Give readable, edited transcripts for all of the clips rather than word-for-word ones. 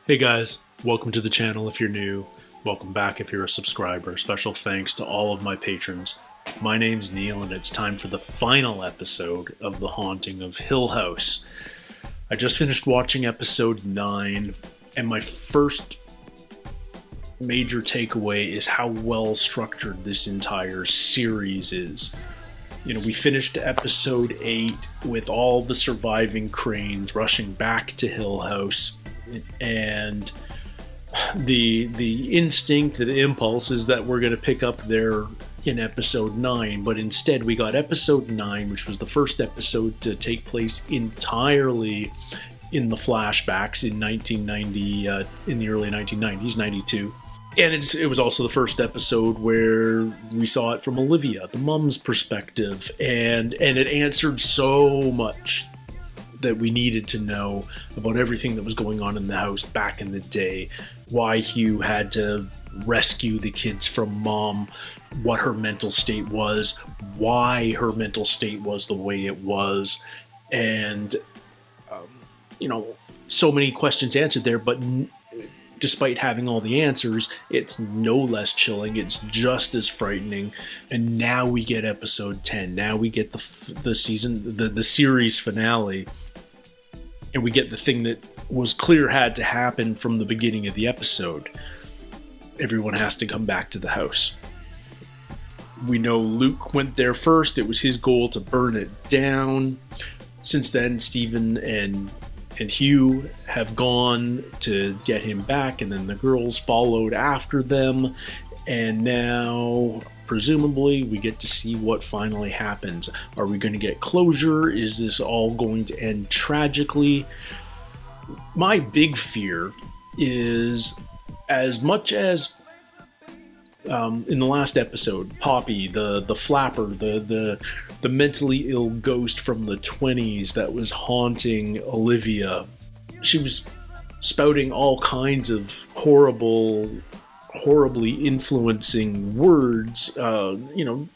Hey guys, welcome to the channel if you're new. Welcome back if you're a subscriber. Special thanks to all of my patrons. My name's Neil and it's time for the final episode of The Haunting of Hill House. I just finished watching episode 9 and my first major takeaway is how well structured this entire series is. You know, we finished episode 8 with all the surviving Cranes rushing back to Hill House, and the instinct, the impulse is that we're going to pick up there in episode 9, but instead we got episode 9, which was the first episode to take place entirely in the flashbacks in 1990, in the early 1990s, 92. And it was also the first episode where we saw it from Olivia, the mom's perspective, and it answered so much that we needed to know about everything that was going on in the house back in the day, why Hugh had to rescue the kids from mom, what her mental state was, why her mental state was the way it was, and, you know, so many questions answered there, but despite having all the answers, it's no less chilling, it's just as frightening. And now we get episode 10, now we get the series finale, and we get the thing that was clear had to happen from the beginning of the episode. Everyone has to come back to the house. We know Luke went there first, it was his goal to burn it down. Since then, Stephen and Hugh have gone to get him back, and then the girls followed after them, and now presumably we get to see what finally happens. Are we going to get closure? Is this all going to end tragically? My big fear is, as much as in the last episode, Poppy, the flapper, the mentally ill ghost from the 20s that was haunting Olivia, she was spouting all kinds of horribly influencing words. You know,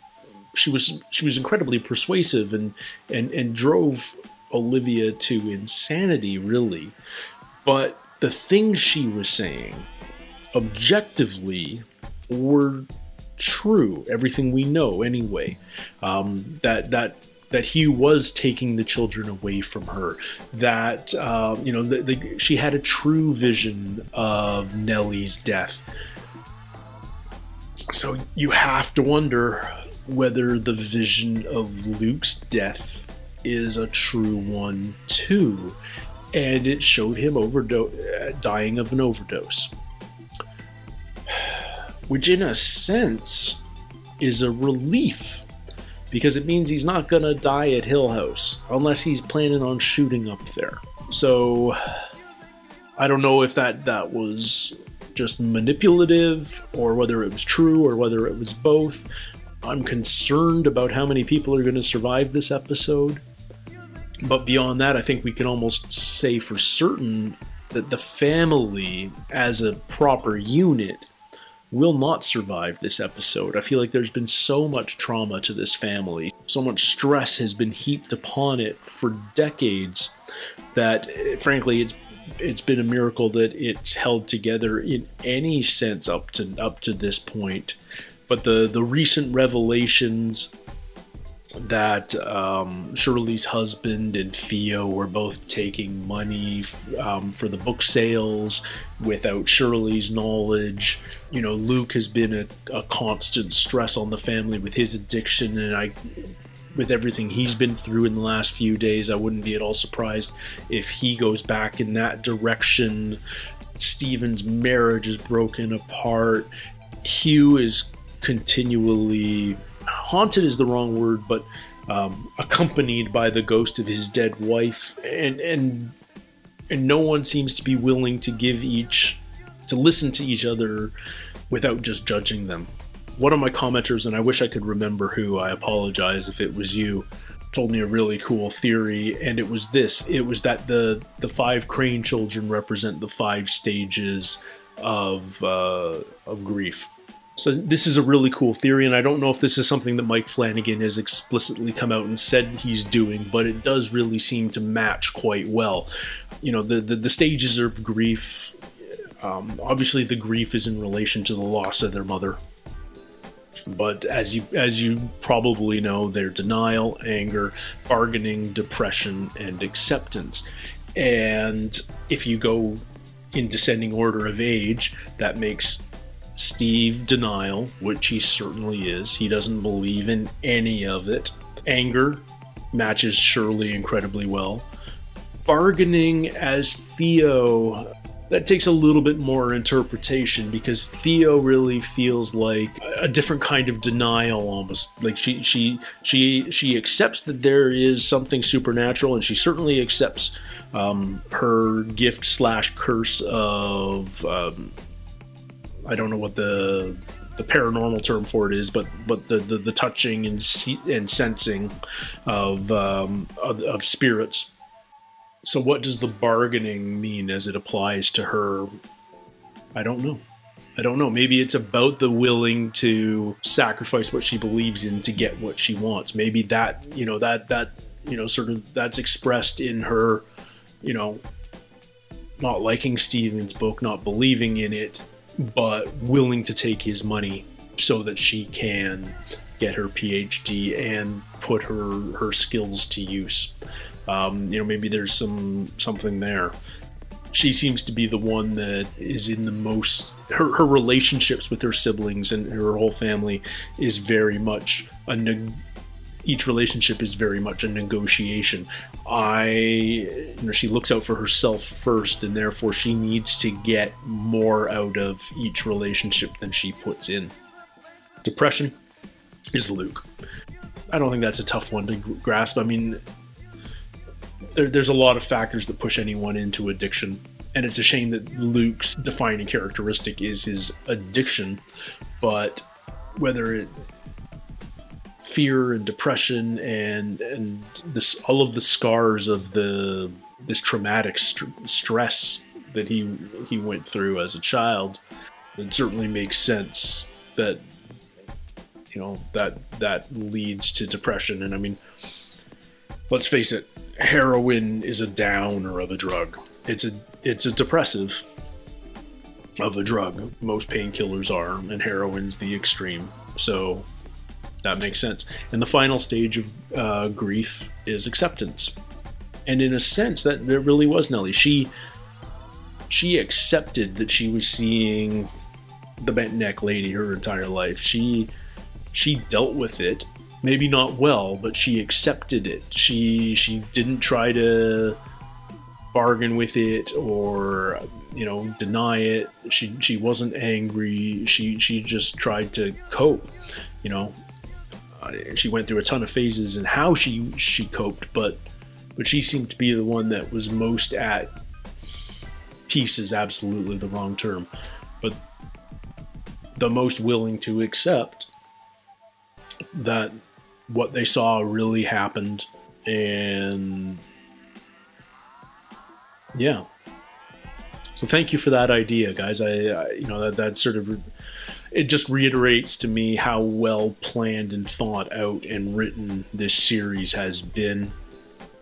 she was incredibly persuasive and drove Olivia to insanity, really. But the things she was saying, objectively, were true. Everything we know, anyway. That Hugh was taking the children away from her. That you know, she had a true vision of Nellie's death. So you have to wonder whether the vision of Luke's death is a true one too, and it showed him dying of an overdose. Which in a sense is a relief, because it means he's not gonna die at Hill House unless he's planning on shooting up there. So I don't know if that was just manipulative, or whether it was true, or whether it was both. I'm concerned about how many people are going to survive this episode, but beyond that, I think we can almost say for certain that the family as a proper unit will not survive this episode. I feel like there's been so much trauma to this family, so much stress has been heaped upon it for decades, that frankly it's been a miracle that it's held together in any sense up to this point. But the recent revelations that Shirley's husband and Theo were both taking money for the book sales without Shirley's knowledge. You know, Luke has been a constant stress on the family with his addiction, and with everything he's been through in the last few days, I wouldn't be at all surprised if he goes back in that direction. Stephen's marriage is broken apart. Hugh is continually, haunted is the wrong word, but accompanied by the ghost of his dead wife, and no one seems to be willing to listen to each other without just judging them. One of my commenters, and I wish I could remember who, I apologize if it was you, told me a really cool theory, and it was this. It was that the 5 Crane children represent the 5 stages of grief. So this is a really cool theory, and I don't know if this is something that Mike Flanagan has explicitly come out and said he's doing, but it does really seem to match quite well. You know, the stages of grief Obviously, the grief is in relation to the loss of their mother. But as you probably know, they're denial, anger, bargaining, depression, and acceptance. And if you go in descending order of age, that makes Steve denial, which he certainly is. He doesn't believe in any of it. Anger matches Shirley incredibly well. Bargaining as Theo, that takes a little bit more interpretation, because Theo really feels like a different kind of denial almost. Like she accepts that there is something supernatural, and she certainly accepts her gift / curse of I don't know what the paranormal term for it is, but the touching and sensing of spirits. So what does the bargaining mean as it applies to her? I don't know. Maybe it's about the willing to sacrifice what she believes in to get what she wants. Maybe that, sort of that's expressed in her, not liking Stephen's book, not believing in it, but willing to take his money so that she can get her PhD and put her skills to use. Maybe there's something there. She seems to be the one that is in the most... Her relationships with her siblings and her whole family is very much each relationship is very much a negotiation. She looks out for herself first, and therefore she needs to get more out of each relationship than she puts in. Depression is Luke. I don't think that's a tough one to grasp. I mean, there's a lot of factors that push anyone into addiction, and it's a shame that Luke's defining characteristic is his addiction, but whether it fear and depression and all of the scars of this traumatic stress that he went through as a child, it certainly makes sense that that leads to depression. And I mean, let's face it, heroin is a downer of a drug. It's a depressive of a drug. Most painkillers are, and heroin's the extreme. So that makes sense. And the final stage of grief is acceptance. And in a sense, that really was Nellie. She accepted that she was seeing the bent neck lady her entire life. She dealt with it. Maybe not well, but she accepted it. She didn't try to bargain with it or deny it. She wasn't angry. She just tried to cope. She went through a ton of phases in how she coped, but she seemed to be the one that was most at peace is absolutely the wrong term, but the most willing to accept that what they saw really happened. And yeah, so thank you for that idea, guys. That sort of, it just reiterates to me how well planned and thought out and written this series has been.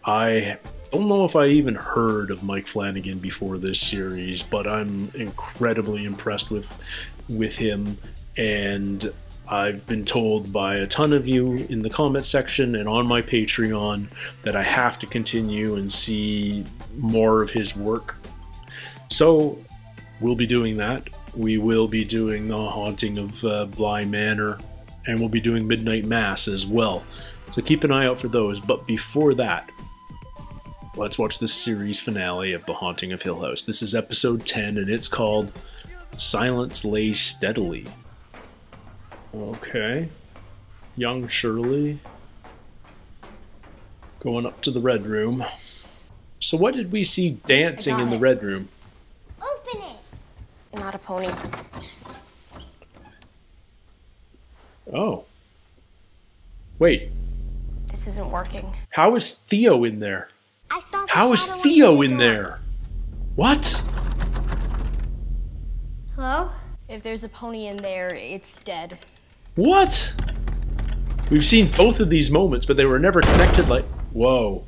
I don't know if I even heard of Mike Flanagan before this series, but I'm incredibly impressed with him, and I've been told by a ton of you in the comment section and on my Patreon that I have to continue and see more of his work. So we'll be doing that. We will be doing The Haunting of Bly Manor, and we'll be doing Midnight Mass as well. So keep an eye out for those. But before that, let's watch the series finale of The Haunting of Hill House. This is episode 10, and it's called Silence Lay Steadily. Okay. Young Shirley going up to the Red Room. So what did we see dancing in the Red Room? Open it! Not a pony. Oh. Wait. This isn't working. How is Theo in there? I saw How is Theo in there? What? Hello? If there's a pony in there, it's dead. What? We've seen both of these moments, but they were never connected like... Whoa.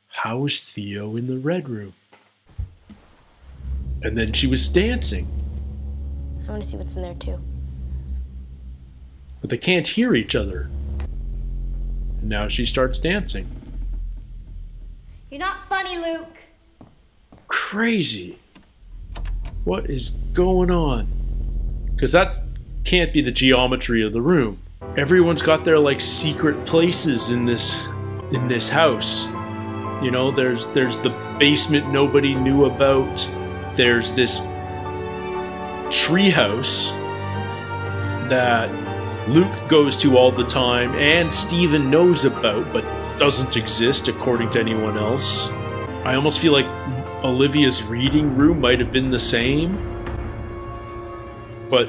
How is Theo in the Red Room? And then she was dancing. I want to see what's in there too. But they can't hear each other. And now she starts dancing. You're not funny, Luke. Crazy. What is going on? Because that can't be the geometry of the room. Everyone's got their like secret places in this house. You know, there's the basement nobody knew about. There's this treehouse that Luke goes to all the time and Steven knows about but doesn't exist according to anyone else. I almost feel like Olivia's reading room might have been the same. But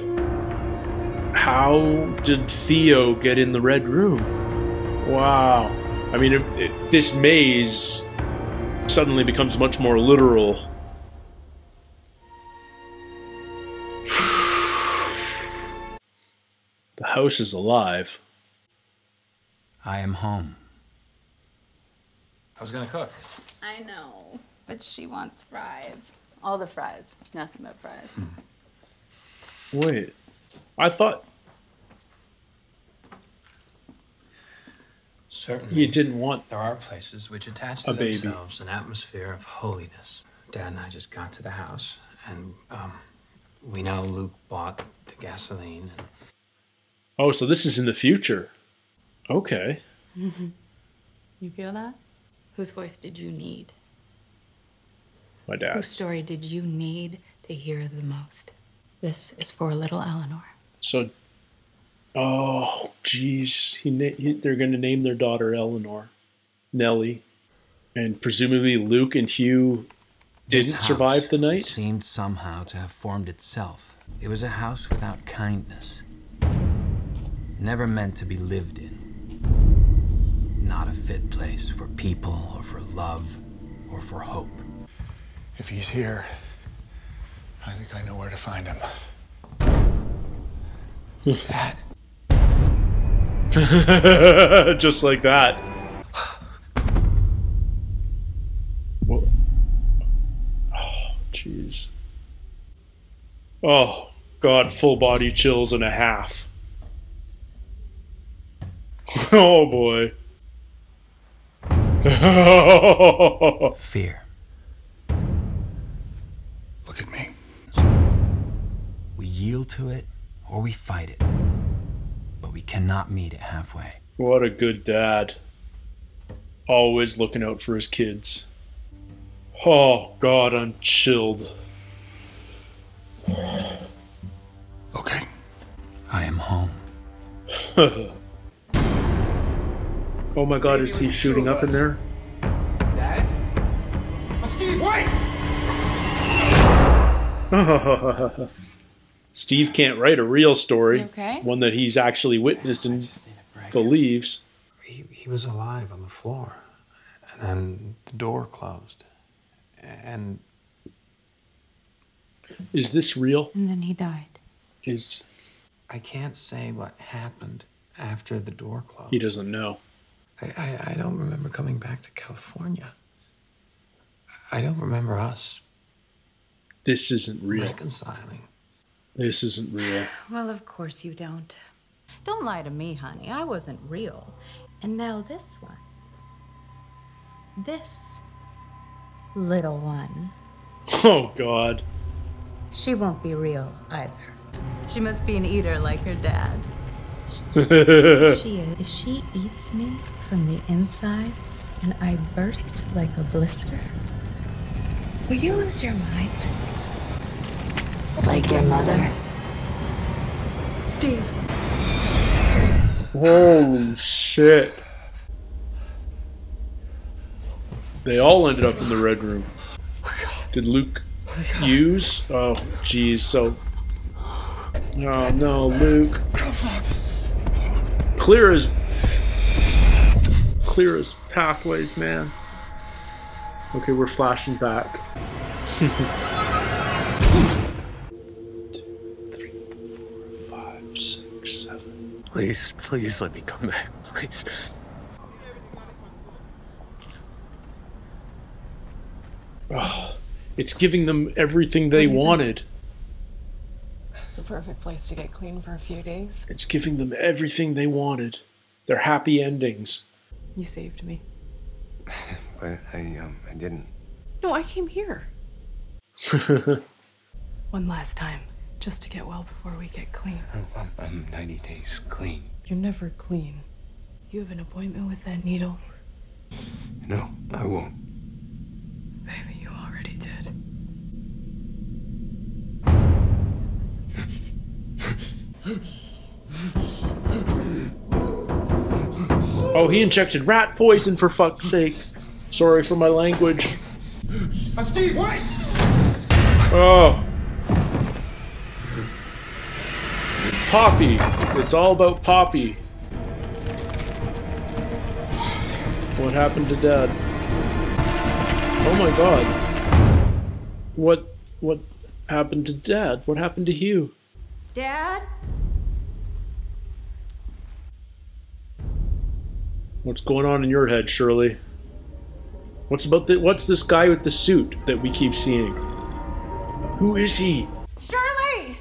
how did Theo get in the red room? Wow. I mean, this maze suddenly becomes much more literal. The house is alive. I am home. I was gonna cook. I know, but she wants fries. All the fries, nothing but fries. Wait, I thought Certainly. you didn't want There are places which attach a to baby. themselves an atmosphere of holiness. Dad and I just got to the house, and we know Luke bought the gasoline. Oh, so this is in the future. Okay. You feel that? Whose voice did you need? My Whose dad's. story did you need to hear the most? This is for little Eleanor. So, oh, jeez. They're going to name their daughter Eleanor. Nellie. And presumably Luke and Hugh didn't This survive house the night? seemed somehow to have formed itself. It was a house without kindness. Never meant to be lived in. Not a fit place for people or for love or for hope. If he's here, I think I know where to find him. Dad. Just like that. Whoa. Oh, jeez. Oh, God, full body chills and a half. Oh, boy. Fear. Look at me. We yield to it or we fight it. But we cannot meet it halfway. What a good dad. Always looking out for his kids. Oh, God, I'm chilled. Okay. I am home. Oh my God, is he shooting up in there? Dad? Steve, wait! Steve can't write a real story. You okay? One that he's actually witnessed and believes. He was alive on the floor, and then the door closed, and Is this real? And then he died. I can't say what happened after the door closed. He doesn't know. I don't remember coming back to California. I don't remember us This isn't real. reconciling. This isn't real. Well, of course you don't. Don't lie to me, honey. I wasn't real. And now this one. This little one. Oh God. She won't be real either. She must be an eater like her dad. She is. If she eats me from the inside and I burst like a blister, will you lose your mind? Like your mother? Steve. Holy shit. They all ended up in the red room. Did Luke use? Oh, geez. So. Oh no, Luke. Clear as pathways, man. Okay, we're flashing back. 2, 3, 4, 5, 6, 7. Please let me come back, please. Oh, It's giving them everything they wanted. It's a perfect place to get clean for a few days. It's giving them everything they wanted. They're happy endings. You saved me. But I didn't. No, I came here. One last time, just to get well before we get clean. I'm 90 days clean. You're never clean. You have an appointment with that needle? No, I won't. Baby, you already did. Oh, he injected rat poison, for fuck's sake. Sorry for my language. Steve, wait! Oh. Poppy. It's all about Poppy. What happened to Dad? Oh my god. What happened to Dad? What happened to Hugh? Dad? What's going on in your head, Shirley? What's this guy with the suit that we keep seeing? Who is he? Shirley!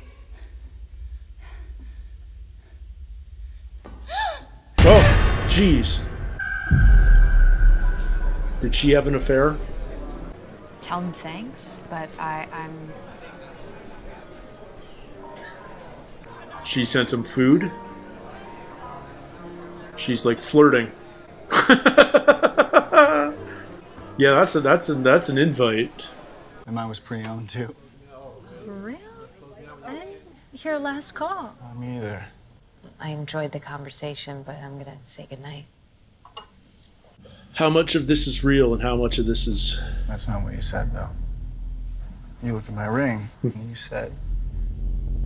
Oh, jeez. Did she have an affair? Tell him thanks, but I'm... She sent him food? She's like flirting. Yeah, that's an invite. And mine was pre-owned too. For real? I didn't hear last call. Me either. I enjoyed the conversation, but I'm gonna say goodnight. How much of this is real and how much of this is... That's not what you said, though. You looked at my ring, and you said...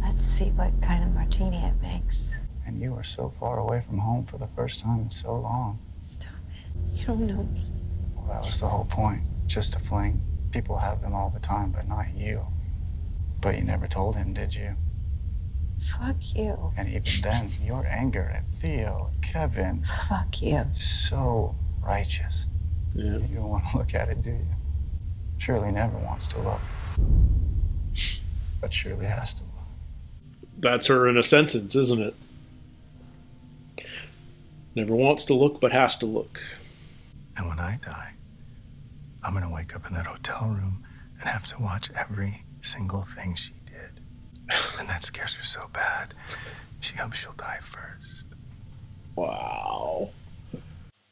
Let's see what kind of martini it makes. And you were so far away from home for the first time in so long. Stop it. You don't know me. Well, that was the whole point. Just a fling. People have them all the time, but not you. But you never told him, did you? Fuck you. And even then, your anger at Theo, Kevin... Fuck you. So righteous. Yeah. You don't want to look at it, do you? Shirley never wants to look. But Shirley has to look. That's her in a sentence, isn't it? Never wants to look, but has to look. And when I die, I'm gonna wake up in that hotel room and have to watch every single thing she did. And that scares her so bad, she hopes she'll die first. Wow.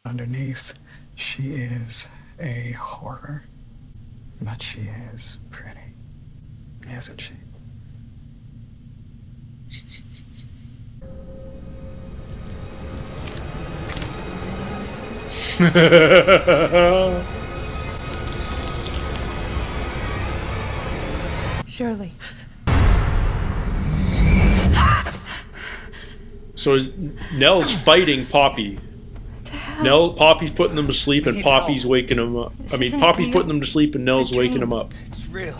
Underneath, she is a horror. But she is pretty. Isn't she? Shirley. So Nell's fighting Poppy. Poppy's putting them to sleep and Poppy's waking them up. Poppy's putting them to sleep and Nell's waking them up. It's real.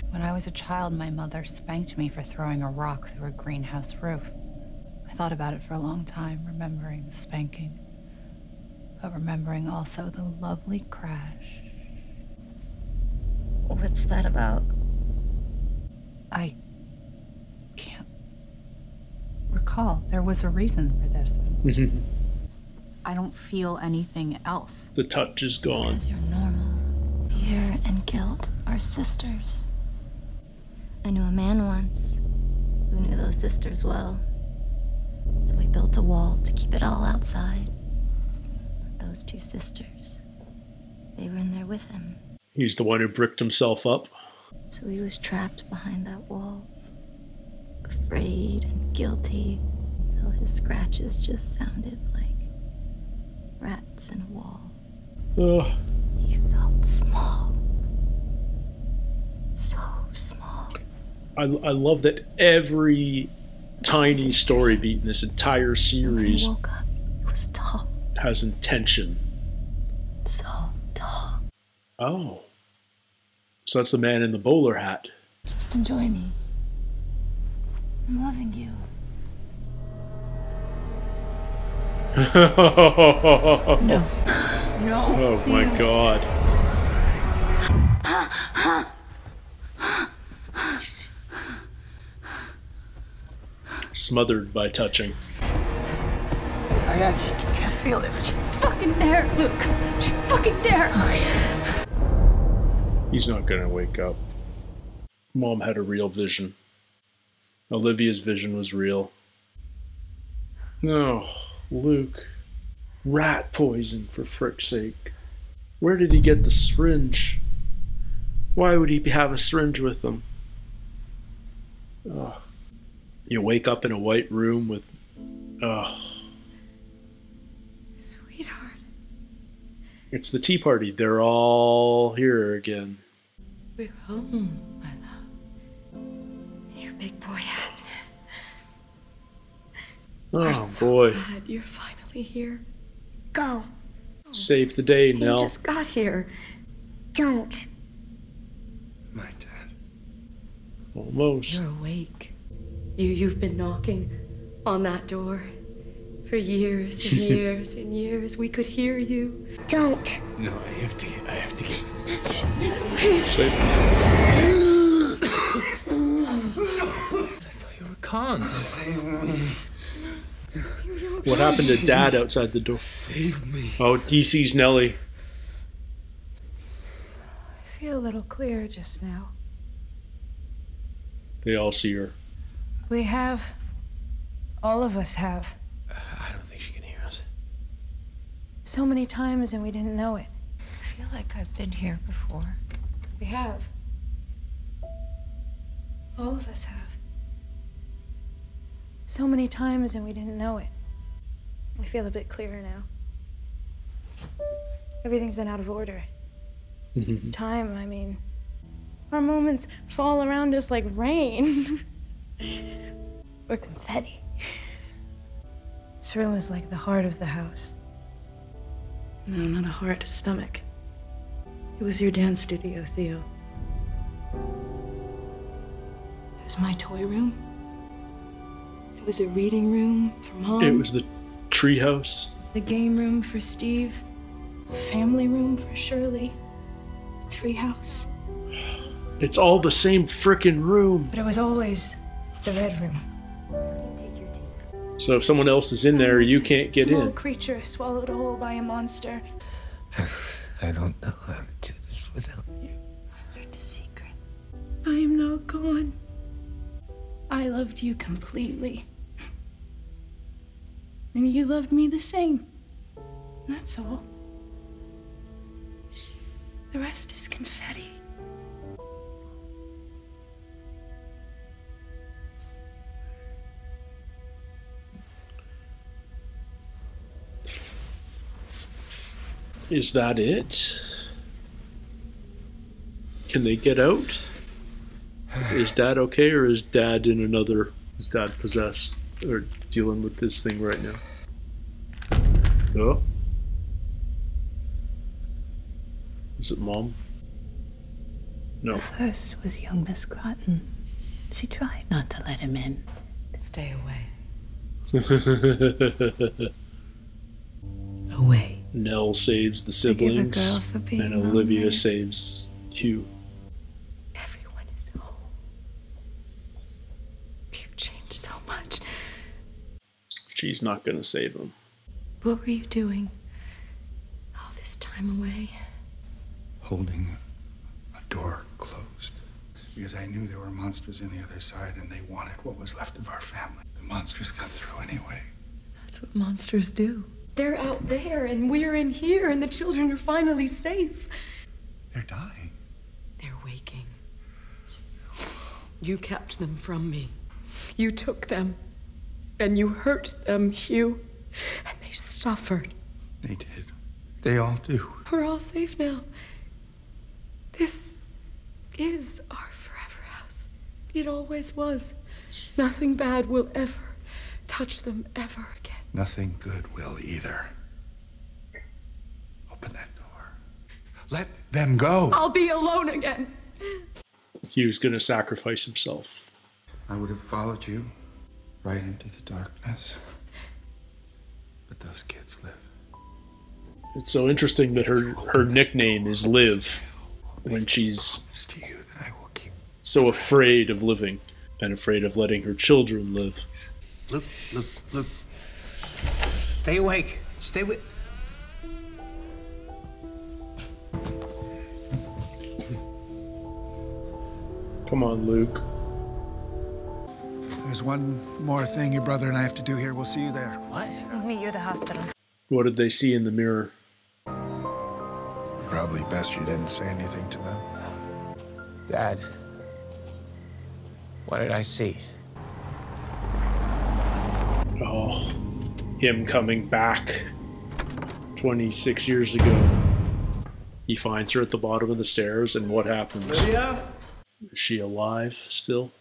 When I was a child, my mother spanked me for throwing a rock through a greenhouse roof. I thought about it for a long time, remembering the spanking, but remembering also the lovely crash. What's that about? I can't recall. There was a reason for this. I don't feel anything else. The touch is gone. Because you're normal. Fear and guilt are sisters. I knew a man once who knew those sisters well. So he built a wall to keep it all outside. But those two sisters, they were in there with him. He's the one who bricked himself up. So he was trapped behind that wall, afraid and guilty, until his scratches just sounded like rats in a wall. Ugh. He felt small. So small. I love that every tiny story beat in this entire series When he woke up, he was tall. has intention. So tall. Oh. So that's the man in the bowler hat. Just enjoy me. I'm loving you. No. No. Oh my God. Smothered by touching. I can't feel it. Don't you fucking dare, Luke. Don't you fucking dare. He's not gonna wake up. Mom had a real vision. Olivia's vision was real. No, Luke. Rat poison, for frick's sake. Where did he get the syringe? Why would he have a syringe with him? Oh. You wake up in a white room with... Oh. Sweetheart. It's the tea party. They're all here again. We're home, my love. Your big boy hat. Oh, boy. Glad you're finally here. Go. Save the day, Nell. He just got here. Don't. My dad. Almost. You're awake. You've been knocking on that door for years and years and years. We could hear you. Don't. No, I have to get. Please. I thought you were calm. Save me. What happened to Dad outside the door? Save me. Oh, he sees Nellie. I feel a little clearer just now. They all see her. We have. All of us have. I don't think she can hear us. So many times and we didn't know it. I feel like I've been here before. We have. All of us have. So many times and we didn't know it. I feel a bit clearer now. Everything's been out of order. Time, I mean. Our moments fall around us like rain. Or confetti. This room is like the heart of the house. No, not a heart, a stomach. It was your dance studio, Theo. It was my toy room. It was a reading room for Mom. It was the treehouse. The game room for Steve. The family room for Shirley. The treehouse. It's all the same frickin' room. But it was always the red room. Take your tea. So if someone else is in there, you can't get Small in. creature swallowed whole by a monster. I don't know how to do this without you. I learned a secret. I am not gone. I loved you completely. And you loved me the same. That's all. The rest is confetti. Is that it? Can they get out? Is Dad okay, or is Dad in another... Is Dad possessed? Or dealing with this thing right now? Oh? Is it Mom? No. The first was young Miss Groton. She tried not to let him in. Stay away. Away. Nell saves the Forgive a siblings, girl for being and Olivia lonely. saves Hugh. Everyone is home. You've changed so much. She's not gonna save him. What were you doing all this time away? Holding a door closed. Because I knew there were monsters on the other side and they wanted what was left of our family. The monsters got through anyway. That's what monsters do. They're out there and we're in here and the children are finally safe. They're dying. They're waking. You kept them from me. You took them and you hurt them, Hugh. And they suffered. They did. They all do. We're all safe now. This is our forever house. It always was. Nothing bad will ever touch them ever again. Nothing good will either. Open that door. Let them go. I'll be alone again. Hugh's gonna sacrifice himself. I would have followed you right into the darkness. But those kids live. It's so interesting that her nickname is Liv. when she's so afraid of living and afraid of letting her children live. Luke, stay awake. Stay with. Come on, Luke. There's one more thing your brother and I have to do here. We'll see you there. What? I'll meet you at the hospital. What did they see in the mirror? Probably best you didn't say anything to them. Dad, what did I see? Oh, him coming back 26 years ago. He finds her at the bottom of the stairs, and what happens? Lydia? Is she alive still?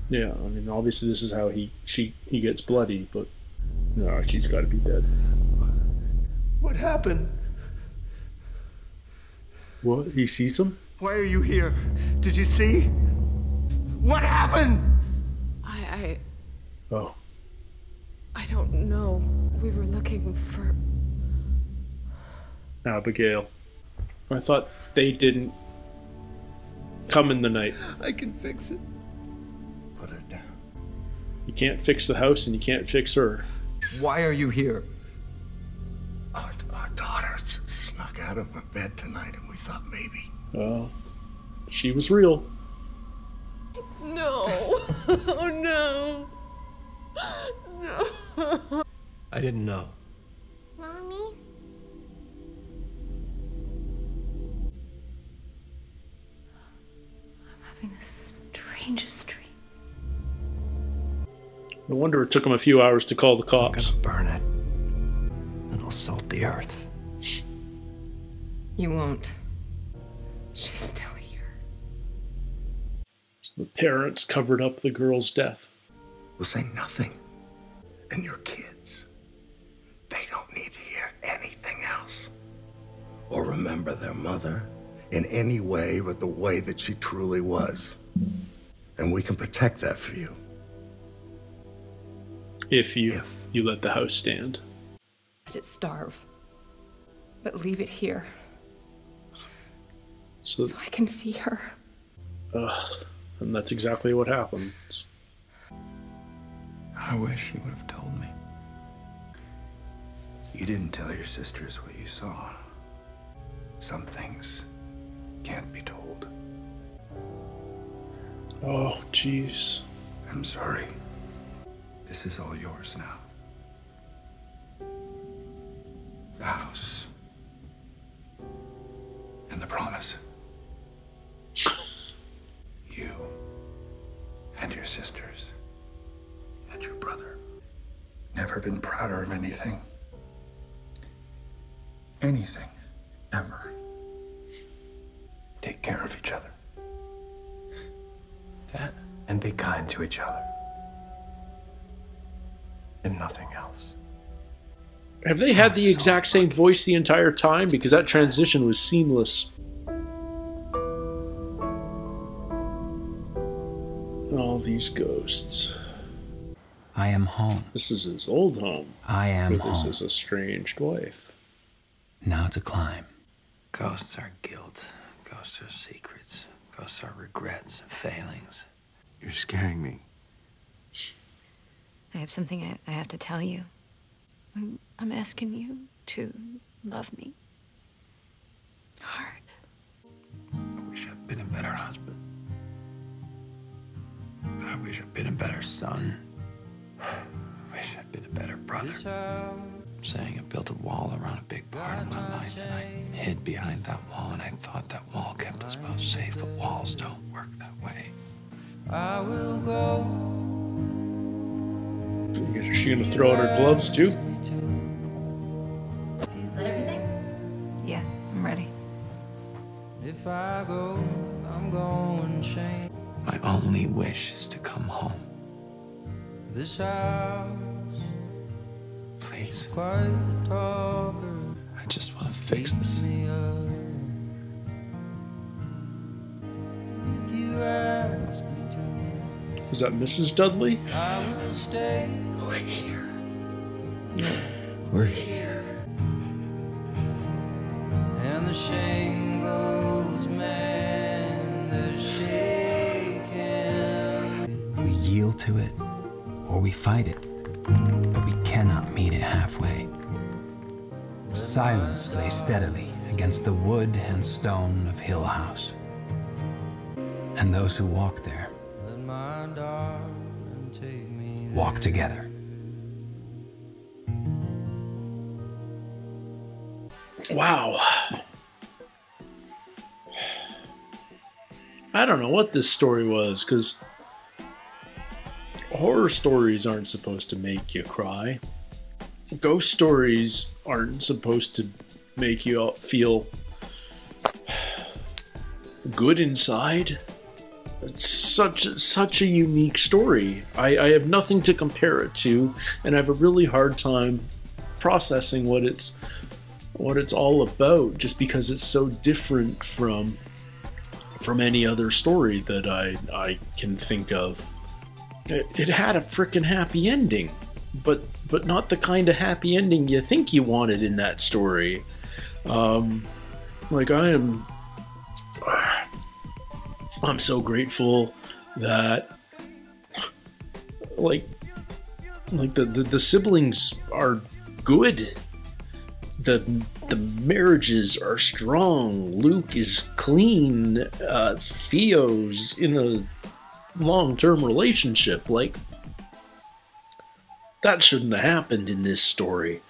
Yeah, I mean, obviously this is how he gets bloody, but no, she's got to be dead. What happened? What? He sees him? Why are you here? Did you see? What happened? Oh. I don't know. We were looking for... Abigail. I thought they didn't come in the night. I can fix it. Put her down. You can't fix the house and you can't fix her. Why are you here? Our daughter snuck out of her bed tonight and we thought maybe... Oh. She was real. No. Oh, no. No. I didn't know. Mommy? I'm having the strangest dream. No wonder it took him a few hours to call the cops. I'm gonna burn it. And I'll salt the earth. You won't. She's still here. The parents covered up the girl's death. We'll say nothing. And your kids, they don't need to hear anything else. Or remember their mother in any way but the way that she truly was. And we can protect that for you. If you let the house stand. Let it starve. But leave it here. So I can see her. And that's exactly what happens. I wish you would have told me. You didn't tell your sisters what you saw. Some things can't be told. Oh, jeez. I'm sorry. This is all yours now. The house. And the promise. You and your sisters and your brother. Never been prouder of anything. Anything. Ever. Take care of each other. Dad? And be kind to each other. And nothing else. Have they had the exact same voice the entire time? Because that transition was seamless. All these ghosts. I am home. This is his old home. I am home. With his estranged wife. Now to climb. Ghosts are guilt. Ghosts are secrets. Ghosts are regrets and failings. You're scaring me. I have something I have to tell you. I'm asking you to love me. Hard. I wish I'd been a better husband. I wish I'd been a better son. I wish I'd been a better brother. I'm saying I built a wall around a big part of my life, and I hid behind that wall, and I thought that wall kept us both safe, but walls don't work that way. I will go. Is she gonna throw out her gloves too? Is that everything? Yeah, I'm ready. If I go, I'm going shame. My only wish is to come home. This house, please. Quite the talker. I just want to fix this. If you ask me to, is that Mrs. Dudley? I will stay. We're here. We're here. the shingles, man, they're shaking. We yield to it, or we fight it, but we cannot meet it halfway. Silence lay steadily against the wood and stone of Hill House. And those who walk there Let my darling take me walk together. Wow. I don't know what this story was, because horror stories aren't supposed to make you cry. Ghost stories aren't supposed to make you feel good inside. It's such a unique story. I have nothing to compare it to, and I have a really hard time processing what it's all about, just because it's so different from any other story that I can think of. It had a frickin' happy ending, but not the kind of happy ending you think you wanted in that story. Like, I'm so grateful that like the siblings are good. The marriages are strong. Luke is clean. Theo's in a long-term relationship. Like, that shouldn't have happened in this story.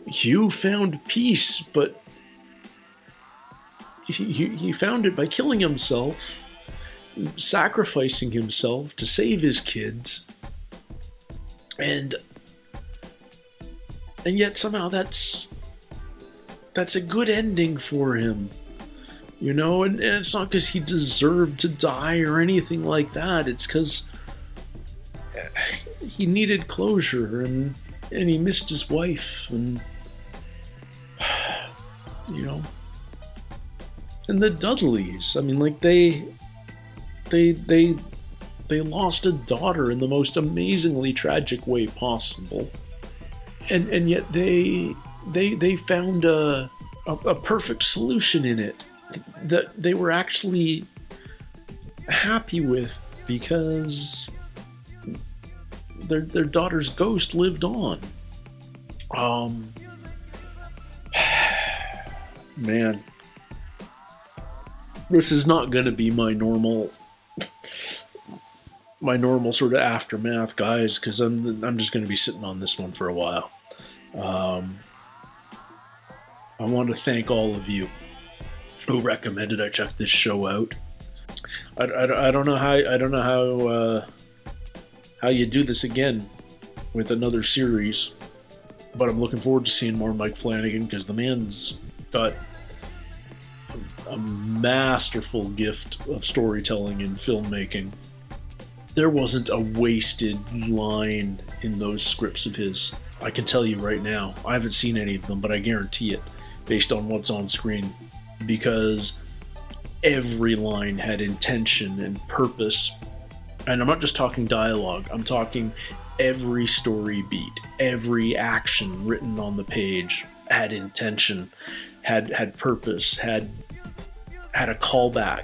Hugh found peace, but he found it by killing himself, sacrificing himself to save his kids, and yet somehow that's a good ending for him, you know. And it's not because he deserved to die or anything like that. It's because he needed closure, and he missed his wife, and you know. And the Dudleys, I mean, like, they lost a daughter in the most amazingly tragic way possible, and yet they found a perfect solution in it that they were actually happy with, because their daughter's ghost lived on. Man, this is not going to be my normal sort of aftermath, guys, because I'm just going to be sitting on this one for a while. I want to thank all of you who recommended I check this show out. I don't know how you do this again with another series, but I'm looking forward to seeing more Mike Flanagan, because the man's got a masterful gift of storytelling and filmmaking. There wasn't a wasted line in those scripts of his. I can tell you right now, I haven't seen any of them, but I guarantee it, based on what's on screen, because every line had intention and purpose. And I'm not just talking dialogue, I'm talking every story beat, every action written on the page had intention, had purpose, had a callback.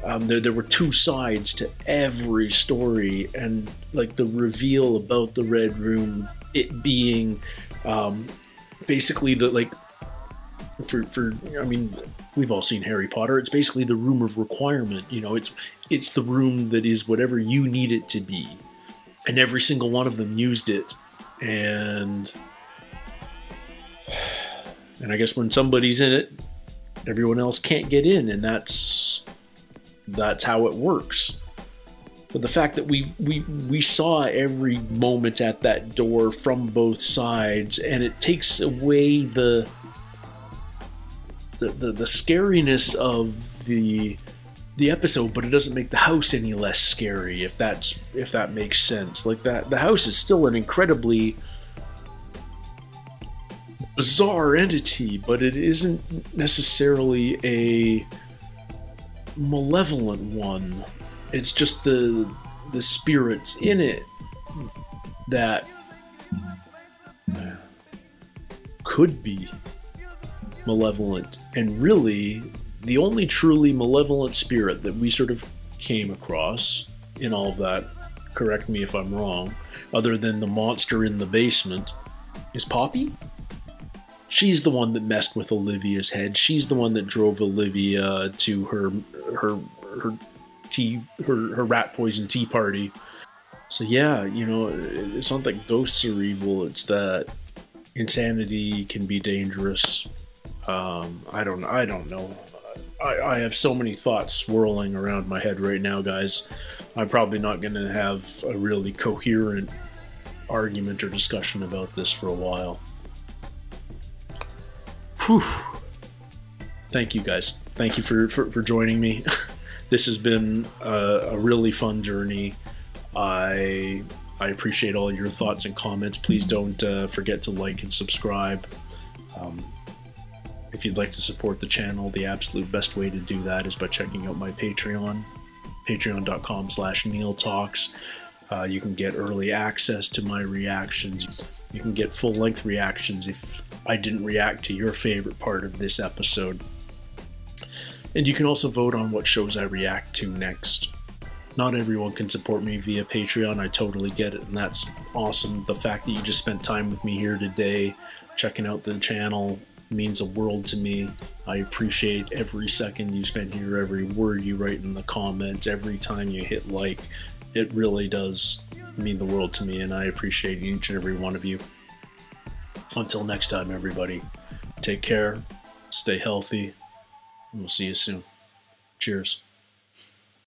There were two sides to every story, and like the reveal about the Red Room, it being basically the, like, for I mean, we've all seen Harry Potter. It's basically the room of requirement. You know, it's the room that is whatever you need it to be, and every single one of them used it. And I guess when somebody's in it, everyone else can't get in, and that's how it works. But the fact that we saw every moment at that door from both sides, and it takes away the scariness of the episode, but it doesn't make the house any less scary, if that makes sense. Like, that the house is still an incredibly bizarre entity, but it isn't necessarily a malevolent one. It's just the spirits in it that could be malevolent, and really the only truly malevolent spirit that we sort of came across in all of that, correct me if I'm wrong, other than the monster in the basement, is Poppy? She's the one that messed with Olivia's head. She's the one that drove Olivia to her rat poison tea party. So yeah, you know, it's not that ghosts are evil, it's that insanity can be dangerous. I don't know. I have so many thoughts swirling around my head right now, guys. I'm probably not going to have a really coherent argument or discussion about this for a while. Whew. Thank you, guys. Thank you for joining me. This has been a really fun journey. I appreciate all your thoughts and comments. Please don't forget to like and subscribe. If you'd like to support the channel, the absolute best way to do that is by checking out my Patreon, patreon.com/NeilTalks. You can get early access to my reactions. You can get full-length reactions if I didn't react to your favorite part of this episode. And you can also vote on what shows I react to next. Not everyone can support me via Patreon, I totally get it, and that's awesome. The fact that you just spent time with me here today, checking out the channel, means a world to me. I appreciate every second you spend here, every word you write in the comments, every time you hit like. It really does mean the world to me, and I appreciate each and every one of you. Until next time, everybody, take care, stay healthy, and we'll see you soon. Cheers.